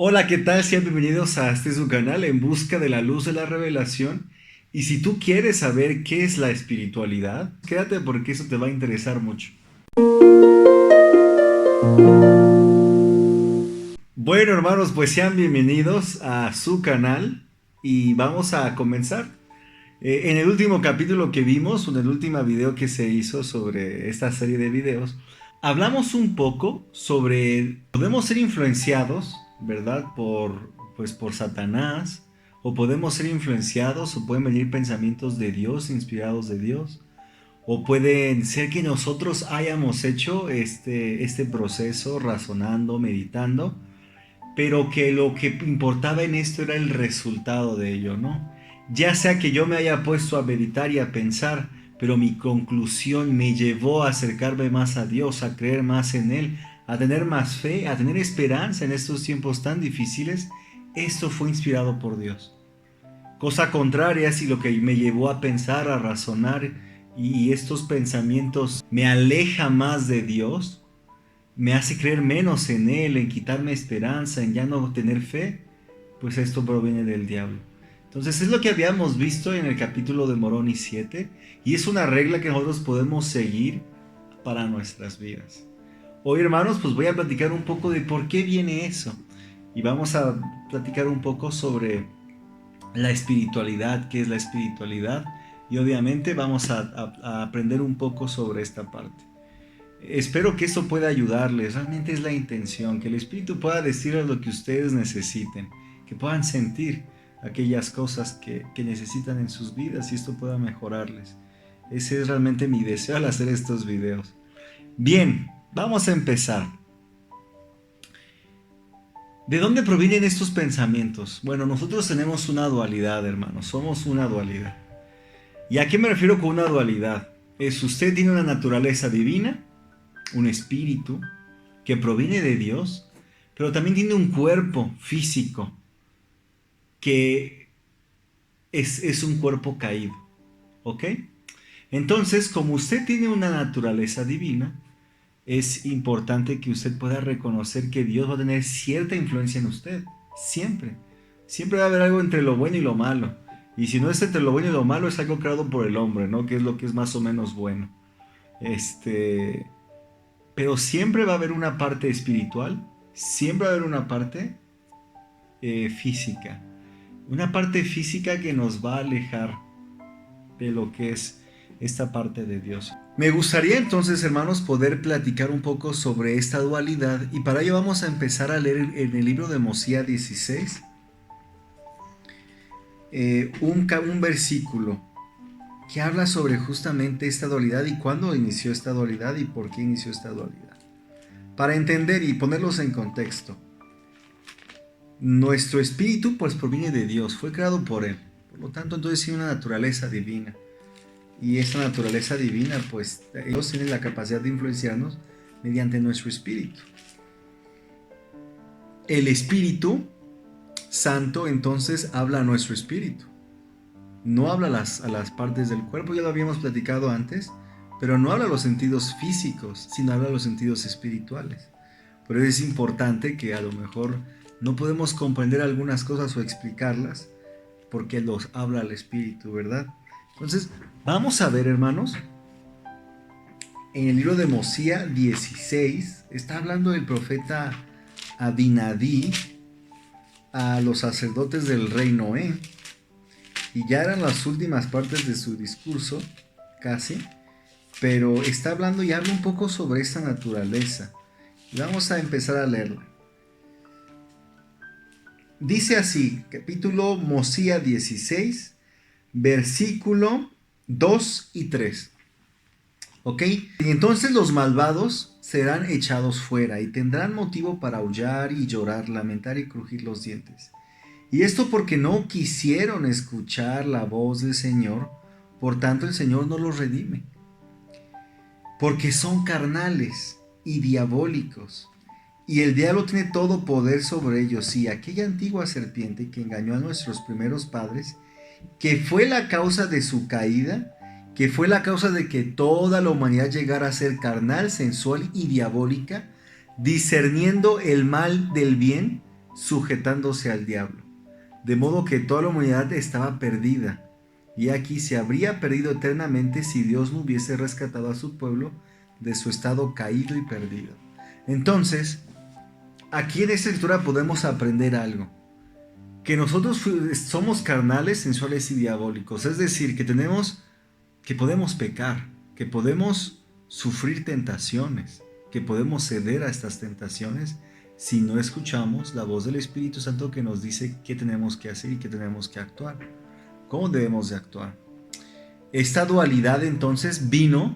Hola, ¿qué tal? Sean bienvenidos a este su canal En Busca de la Luz de la Revelación. Y si tú quieres saber qué es la espiritualidad, quédate porque eso te va a interesar mucho. Bueno, hermanos, pues sean bienvenidos a su canal y vamos a comenzar. En el último capítulo que vimos, en el último video que se hizo sobre esta serie de videos, hablamos un poco sobre podemos ser influenciados, ¿verdad? Por Satanás, o podemos ser influenciados, o pueden venir pensamientos de Dios, inspirados de Dios, o pueden ser que nosotros hayamos hecho este proceso razonando, meditando, pero que lo que importaba en esto era el resultado de ello, ¿no? Ya sea que yo me haya puesto a meditar y a pensar, pero mi conclusión me llevó a acercarme más a Dios, a creer más en Él, a tener más fe, a tener esperanza en estos tiempos tan difíciles, esto fue inspirado por Dios. Cosa contraria, si lo que me llevó a pensar, a razonar, y estos pensamientos me aleja más de Dios, me hace creer menos en Él, en quitarme esperanza, en ya no tener fe, pues esto proviene del diablo. Entonces es lo que habíamos visto en el capítulo de Moroni 7 y es una regla que nosotros podemos seguir para nuestras vidas. Hoy, hermanos, pues voy a platicar un poco de por qué viene eso y vamos a platicar un poco sobre la espiritualidad, qué es la espiritualidad, y obviamente vamos a aprender un poco sobre esta parte. Espero que eso pueda ayudarles, realmente es la intención, que el Espíritu pueda decirles lo que ustedes necesiten, que puedan sentir aquellas cosas que necesitan en sus vidas y esto pueda mejorarles. Ese es realmente mi deseo al hacer estos videos. Bien, vamos a empezar. ¿De dónde provienen estos pensamientos? Bueno, nosotros tenemos una dualidad, hermanos, somos una dualidad. ¿Y a qué me refiero con una dualidad? Es usted tiene una naturaleza divina, un espíritu que proviene de Dios, pero también tiene un cuerpo físico que es un cuerpo caído, ¿ok? Entonces, como usted tiene una naturaleza divina, es importante que usted pueda reconocer que Dios va a tener cierta influencia en usted, siempre. Siempre va a haber algo entre lo bueno y lo malo. Y si no es entre lo bueno y lo malo, es algo creado por el hombre, ¿no? Que es lo que es más o menos bueno. Este, pero siempre va a haber una parte espiritual, siempre va a haber una parte física. Una parte física que nos va a alejar de lo que es esta parte de Dios. Me gustaría entonces, hermanos, poder platicar un poco sobre esta dualidad y para ello vamos a empezar a leer en el libro de Mosía 16 un versículo que habla sobre justamente esta dualidad y cuándo inició esta dualidad y por qué inició esta dualidad. Para entender y ponerlos en contexto, nuestro espíritu pues proviene de Dios, fue creado por Él, por lo tanto entonces tiene una naturaleza divina. Y esa naturaleza divina, pues Dios tiene la capacidad de influenciarnos mediante nuestro espíritu. El Espíritu Santo entonces habla a nuestro espíritu. No habla a las partes del cuerpo, ya lo habíamos platicado antes, pero no habla a los sentidos físicos, sino habla a los sentidos espirituales. Por eso es importante que a lo mejor no podemos comprender algunas cosas o explicarlas porque los habla al espíritu, ¿verdad? Entonces, vamos a ver, hermanos, en el libro de Mosía 16, está hablando el profeta Abinadí a los sacerdotes del rey Noé. Y ya eran las últimas partes de su discurso, casi, pero está hablando y habla un poco sobre esta naturaleza. Y vamos a empezar a leerla. Dice así, capítulo Mosía 16, versículo 2 y 3. ¿Ok? Y entonces los malvados serán echados fuera y tendrán motivo para aullar y llorar, lamentar y crujir los dientes. Y esto porque no quisieron escuchar la voz del Señor, por tanto el Señor no los redime. Porque son carnales y diabólicos, y el diablo tiene todo poder sobre ellos. Y aquella antigua serpiente que engañó a nuestros primeros padres, que fue la causa de su caída, que fue la causa de que toda la humanidad llegara a ser carnal, sensual y diabólica, discerniendo el mal del bien, sujetándose al diablo, de modo que toda la humanidad estaba perdida, y aquí se habría perdido eternamente si Dios no hubiese rescatado a su pueblo de su estado caído y perdido. Entonces, aquí en esta escritura podemos aprender algo, que nosotros somos carnales, sensuales y diabólicos, es decir, que podemos pecar, que podemos sufrir tentaciones, que podemos ceder a estas tentaciones si no escuchamos la voz del Espíritu Santo que nos dice qué tenemos que hacer y qué tenemos que actuar, cómo debemos de actuar. Esta dualidad entonces vino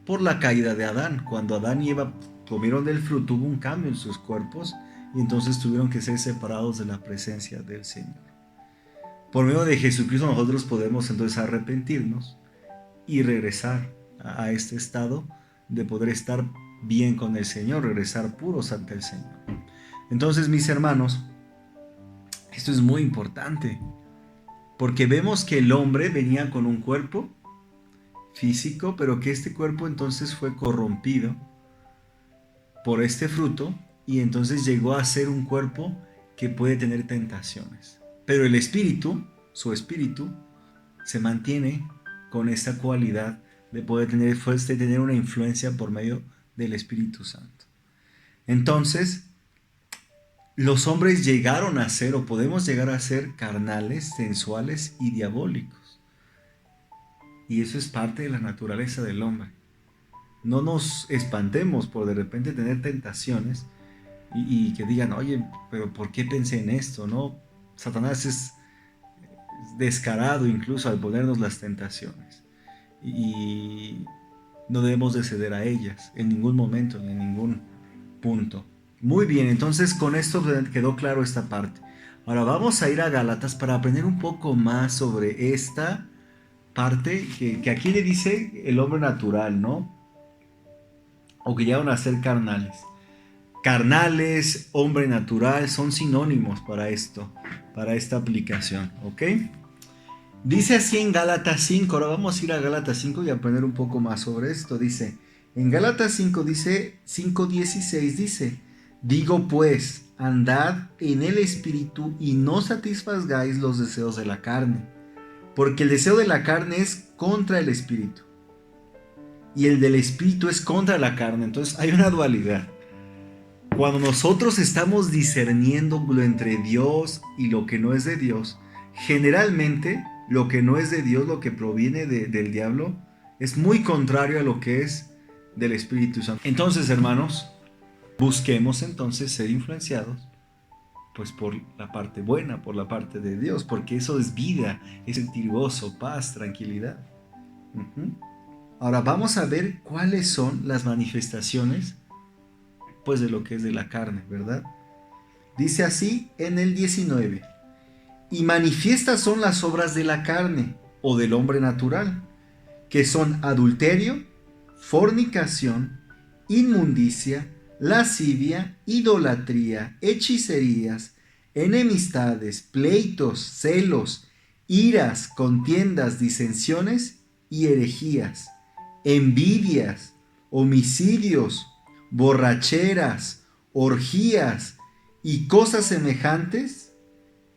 por la caída de Adán. Cuando Adán y Eva comieron del fruto, hubo un cambio en sus cuerpos y entonces tuvieron que ser separados de la presencia del Señor. Por medio de Jesucristo nosotros podemos entonces arrepentirnos y regresar a este estado de poder estar bien con el Señor, regresar puros ante el Señor. Entonces, mis hermanos, esto es muy importante, porque vemos que el hombre venía con un cuerpo físico, pero que este cuerpo entonces fue corrompido por este fruto y entonces llegó a ser un cuerpo que puede tener tentaciones. Pero el espíritu, su espíritu, se mantiene con esta cualidad de poder tener una influencia por medio del Espíritu Santo. Entonces, los hombres llegaron a ser, o podemos llegar a ser, carnales, sensuales y diabólicos. Y eso es parte de la naturaleza del hombre. No nos espantemos por de repente tener tentaciones y que digan, oye, pero ¿por qué pensé en esto? ¿No? Satanás es descarado incluso al ponernos las tentaciones. Y no debemos de ceder a ellas en ningún momento, en ningún punto. Muy bien, entonces con esto quedó claro esta parte. Ahora vamos a ir a Gálatas para aprender un poco más sobre esta parte que aquí le dice el hombre natural, ¿no? O que llegaron a ser carnales. Carnales, hombre natural, son sinónimos para esto, para esta aplicación, ¿ok? Dice así en Gálatas 5, ahora vamos a ir a Gálatas 5 y aprender un poco más sobre esto. Dice, en Gálatas 5 dice, 5:16 dice, digo pues, andad en el Espíritu y no satisfagáis los deseos de la carne, porque el deseo de la carne es contra el Espíritu, y el del Espíritu es contra la carne. Entonces hay una dualidad. Cuando nosotros estamos discerniendo lo entre Dios y lo que no es de Dios, generalmente lo que no es de Dios, lo que proviene del diablo, es muy contrario a lo que es del Espíritu Santo. Entonces, hermanos, busquemos entonces ser influenciados pues por la parte buena, por la parte de Dios, porque eso es vida, es sentir gozo, paz, tranquilidad. Ahora vamos a ver cuáles son las manifestaciones pues de lo que es de la carne, ¿verdad? Dice así en el 19, y manifiestas son las obras de la carne o del hombre natural, que son adulterio, fornicación, inmundicia, lascivia, idolatría, hechicerías, enemistades, pleitos, celos, iras, contiendas, disensiones y herejías, envidias, homicidios, borracheras, orgías y cosas semejantes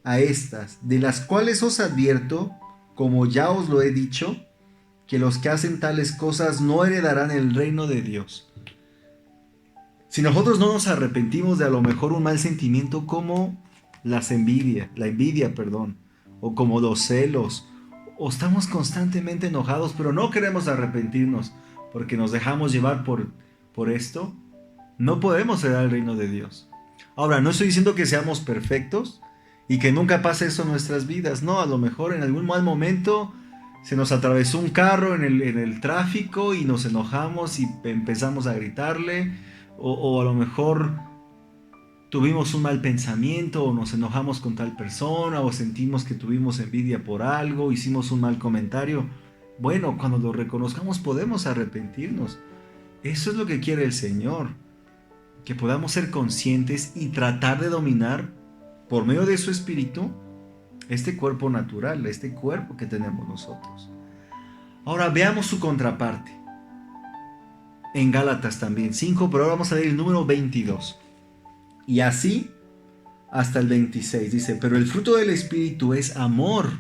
a estas, de las cuales os advierto, como ya os lo he dicho, que los que hacen tales cosas no heredarán el reino de Dios. Si nosotros no nos arrepentimos de a lo mejor un mal sentimiento como la envidia, o como los celos, o estamos constantemente enojados, pero no queremos arrepentirnos porque nos dejamos llevar por esto, no podemos heredar el reino de Dios. Ahora, no estoy diciendo que seamos perfectos y que nunca pase eso en nuestras vidas. No, a lo mejor en algún mal momento se nos atravesó un carro en el tráfico y nos enojamos y empezamos a gritarle, o a lo mejor tuvimos un mal pensamiento o nos enojamos con tal persona o sentimos que tuvimos envidia por algo, hicimos un mal comentario. Bueno, cuando lo reconozcamos podemos arrepentirnos. Eso es lo que quiere el Señor, que podamos ser conscientes y tratar de dominar por medio de su Espíritu este cuerpo natural, este cuerpo que tenemos nosotros. Ahora veamos su contraparte. En Gálatas también 5, pero ahora vamos a ver el número 22. Y así, hasta el 26. Dice, pero el fruto del Espíritu es amor,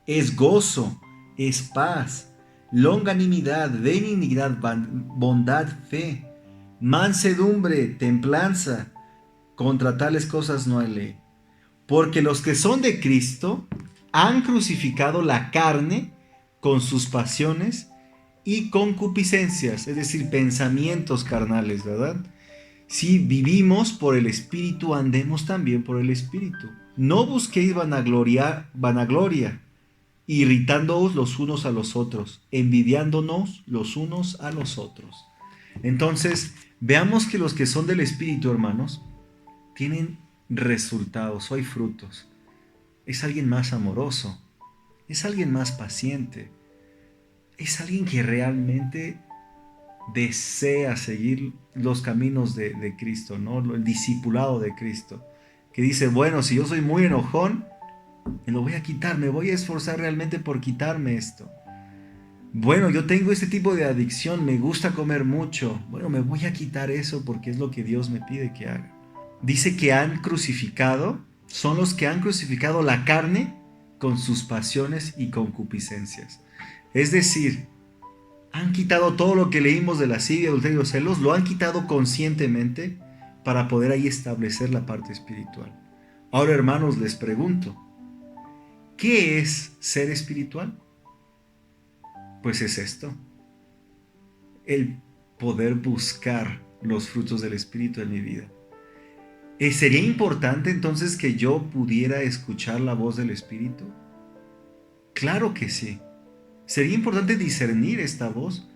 es gozo, es paz, longanimidad, benignidad, bondad, fe, mansedumbre, templanza. Contra tales cosas no hay ley. Porque los que son de Cristo han crucificado la carne con sus pasiones y concupiscencias, es decir, pensamientos carnales, ¿verdad? Si vivimos por el Espíritu, andemos también por el Espíritu. No busquéis vanagloria, irritándoos los unos a los otros, envidiándonos los unos a los otros. Entonces, veamos que los que son del Espíritu, hermanos, tienen resultados, hay frutos. Es alguien más amoroso, es alguien más paciente, es alguien que realmente desea seguir los caminos de Cristo, ¿no? El discipulado de Cristo, que dice, bueno, si yo soy muy enojón, me lo voy a quitar, me voy a esforzar realmente por quitarme esto. Bueno, yo tengo este tipo de adicción, me gusta comer mucho, bueno, me voy a quitar eso porque es lo que Dios me pide que haga. Dice que han crucificado, son los que han crucificado la carne con sus pasiones y concupiscencias. Es decir, han quitado todo lo que leímos de lascivia, adulterio, celos, lo han quitado conscientemente para poder ahí establecer la parte espiritual. Ahora, hermanos, les pregunto, ¿qué es ser espiritual? Pues es esto, el poder buscar los frutos del Espíritu en mi vida. ¿Sería importante entonces que yo pudiera escuchar la voz del Espíritu? Claro que sí. Sería importante discernir esta voz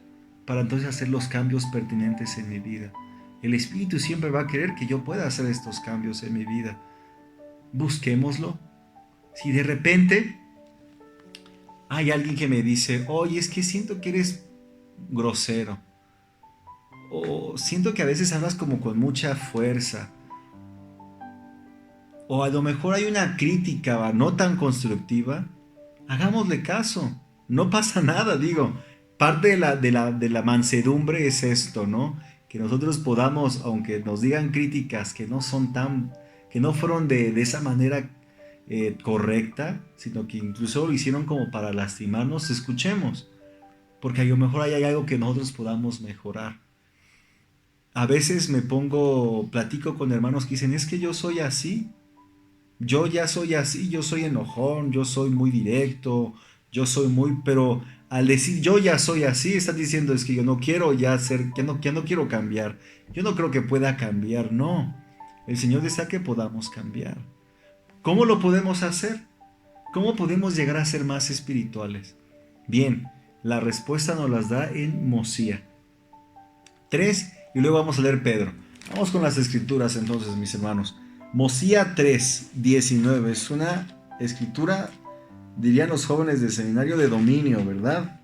para entonces hacer los cambios pertinentes en mi vida. El Espíritu siempre va a querer que yo pueda hacer estos cambios en mi vida. Busquémoslo. Si de repente hay alguien que me dice, oye, es que siento que eres grosero, o siento que a veces hablas como con mucha fuerza, o a lo mejor hay una crítica no tan constructiva, hagámosle caso, no pasa nada, digo. Parte de la mansedumbre es esto, ¿no? Que nosotros podamos, aunque nos digan críticas que no son que no fueron de esa manera correcta, sino que incluso lo hicieron como para lastimarnos, escuchemos, porque a lo mejor hay algo que nosotros podamos mejorar. A veces platico con hermanos que dicen, es que yo soy así, yo ya soy así, yo soy enojón, yo soy muy directo, pero al decir yo ya soy así, están diciendo es que yo no quiero ya ser, que no quiero cambiar, yo no creo que pueda cambiar, no, el Señor desea que podamos cambiar. ¿Cómo lo podemos hacer? ¿Cómo podemos llegar a ser más espirituales? Bien, la respuesta nos las da en Mosía 3 y luego vamos a leer Pedro. Vamos con las escrituras entonces, mis hermanos. Mosía 3, 19 es una escritura, dirían los jóvenes del seminario, de dominio, ¿verdad?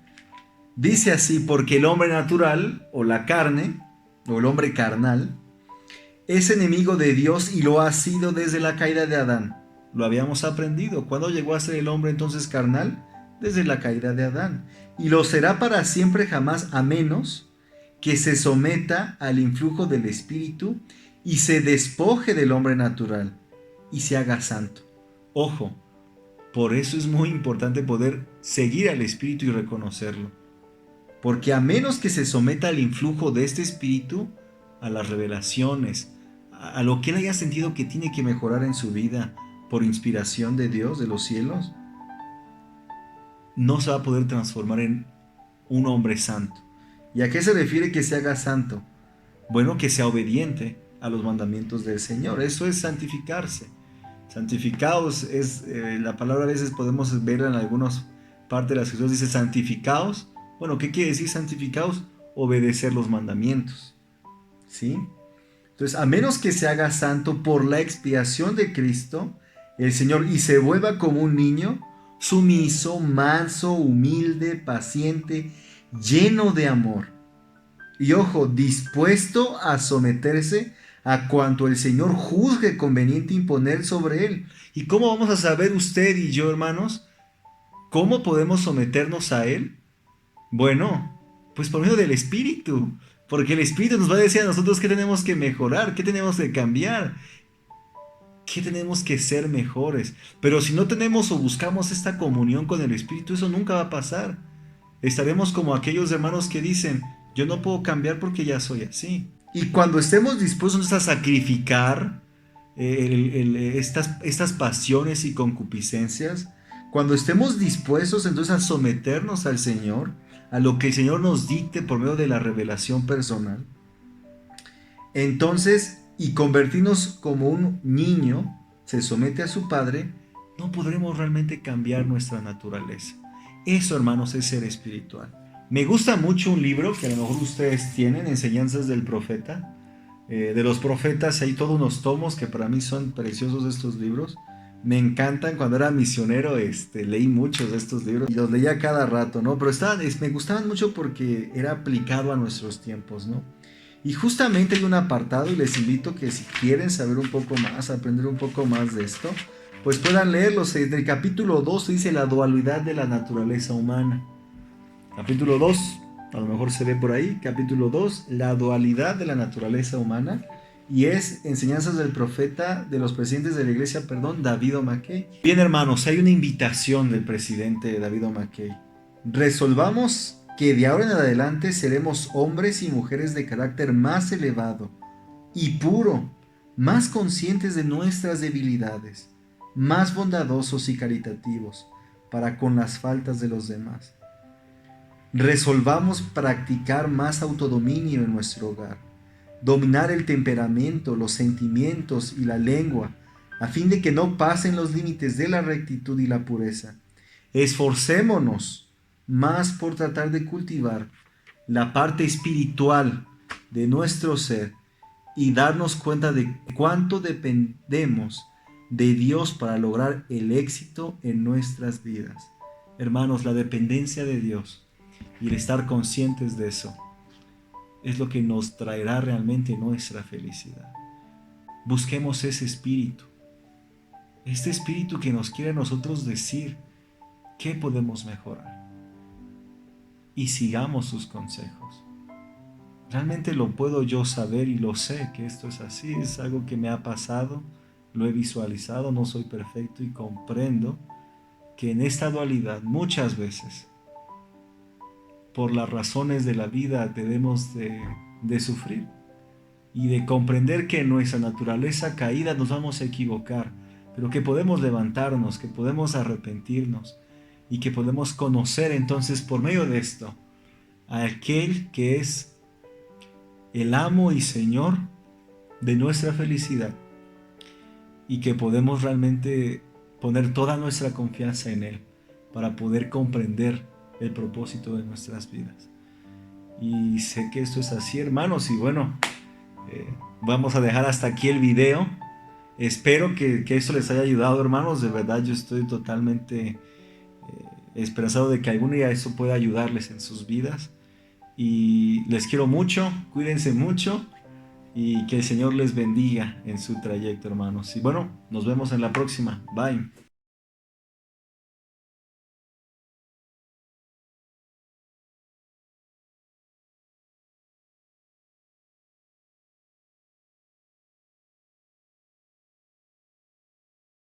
Dice así, porque el hombre natural, o la carne, o el hombre carnal, es enemigo de Dios y lo ha sido desde la caída de Adán. Lo habíamos aprendido. ¿Cuándo llegó a ser el hombre entonces carnal? Desde la caída de Adán. Y lo será para siempre jamás, a menos que se someta al influjo del Espíritu y se despoje del hombre natural y se haga santo. Ojo, por eso es muy importante poder seguir al Espíritu y reconocerlo. Porque a menos que se someta al influjo de este Espíritu, a las revelaciones, a lo que él haya sentido que tiene que mejorar en su vida por inspiración de Dios, de los cielos, no se va a poder transformar en un hombre santo. ¿Y a qué se refiere que se haga santo? Bueno, que sea obediente a los mandamientos del Señor. Eso es santificarse. Santificaos es, la palabra a veces podemos verla en algunas partes de las escrituras, dice santificaos. Bueno, ¿qué quiere decir santificaos? Obedecer los mandamientos. ¿Sí? Entonces, a menos que se haga santo por la expiación de Cristo, el Señor, y se vuelva como un niño, sumiso, manso, humilde, paciente, lleno de amor. Y ojo, dispuesto a someterse a cuanto el Señor juzgue conveniente imponer sobre él. ¿Y cómo vamos a saber usted y yo, hermanos, cómo podemos someternos a él? Bueno, pues por medio del Espíritu. Porque el Espíritu nos va a decir a nosotros qué tenemos que mejorar, qué tenemos que cambiar, ¿Qué tenemos que ser mejores? Pero si no tenemos o buscamos esta comunión con el Espíritu, eso nunca va a pasar. Estaremos como aquellos hermanos que dicen, yo no puedo cambiar porque ya soy así. Y cuando estemos dispuestos a sacrificar estas pasiones y concupiscencias, cuando estemos dispuestos entonces a someternos al Señor, a lo que el Señor nos dicte por medio de la revelación personal, entonces, y convertirnos como un niño se somete a su padre, no podremos realmente cambiar nuestra naturaleza. Eso, hermanos, es ser espiritual. Me gusta mucho un libro que a lo mejor ustedes tienen, Enseñanzas del Profeta. De los profetas hay todos unos tomos que para mí son preciosos estos libros. Me encantan. Cuando era misionero leí muchos de estos libros y los leía cada rato, ¿no? Pero me gustaban mucho porque era aplicado a nuestros tiempos, ¿no? Y justamente hay un apartado y les invito que si quieren saber un poco más, aprender un poco más de esto, pues puedan leerlos. En el capítulo 2 dice la dualidad de la naturaleza humana. Capítulo 2, a lo mejor se ve por ahí, capítulo 2, la dualidad de la naturaleza humana. Y es Enseñanzas del Profeta de los presidentes de la iglesia, David O. McKay. Bien, hermanos, hay una invitación del presidente David O. McKay. Resolvamos que de ahora en adelante seremos hombres y mujeres de carácter más elevado y puro, más conscientes de nuestras debilidades, más bondadosos y caritativos para con las faltas de los demás. Resolvamos practicar más autodominio en nuestro hogar, dominar el temperamento, los sentimientos y la lengua, a fin de que no pasen los límites de la rectitud y la pureza. Esforcémonos más por tratar de cultivar la parte espiritual de nuestro ser y darnos cuenta de cuánto dependemos de Dios para lograr el éxito en nuestras vidas. Hermanos, la dependencia de Dios y el estar conscientes de eso es lo que nos traerá realmente nuestra felicidad. Busquemos ese espíritu, este espíritu que nos quiere a nosotros decir qué podemos mejorar, y sigamos sus consejos. Realmente lo puedo yo saber y lo sé que esto es así, es algo que me ha pasado, lo he visualizado, no soy perfecto y comprendo que en esta dualidad muchas veces, por las razones de la vida, debemos de sufrir y de comprender que en nuestra naturaleza caída nos vamos a equivocar, pero que podemos levantarnos, que podemos arrepentirnos y que podemos conocer entonces por medio de esto a aquel que es el amo y Señor de nuestra felicidad y que podemos realmente poner toda nuestra confianza en Él para poder comprender el propósito de nuestras vidas. Y sé que esto es así, hermanos, y bueno, vamos a dejar hasta aquí el video. Espero que esto les haya ayudado, hermanos. De verdad, yo estoy totalmente esperanzado de que algún día eso pueda ayudarles en sus vidas. Y les quiero mucho, cuídense mucho y que el Señor les bendiga en su trayecto, hermanos. Y bueno, nos vemos en la próxima. Bye.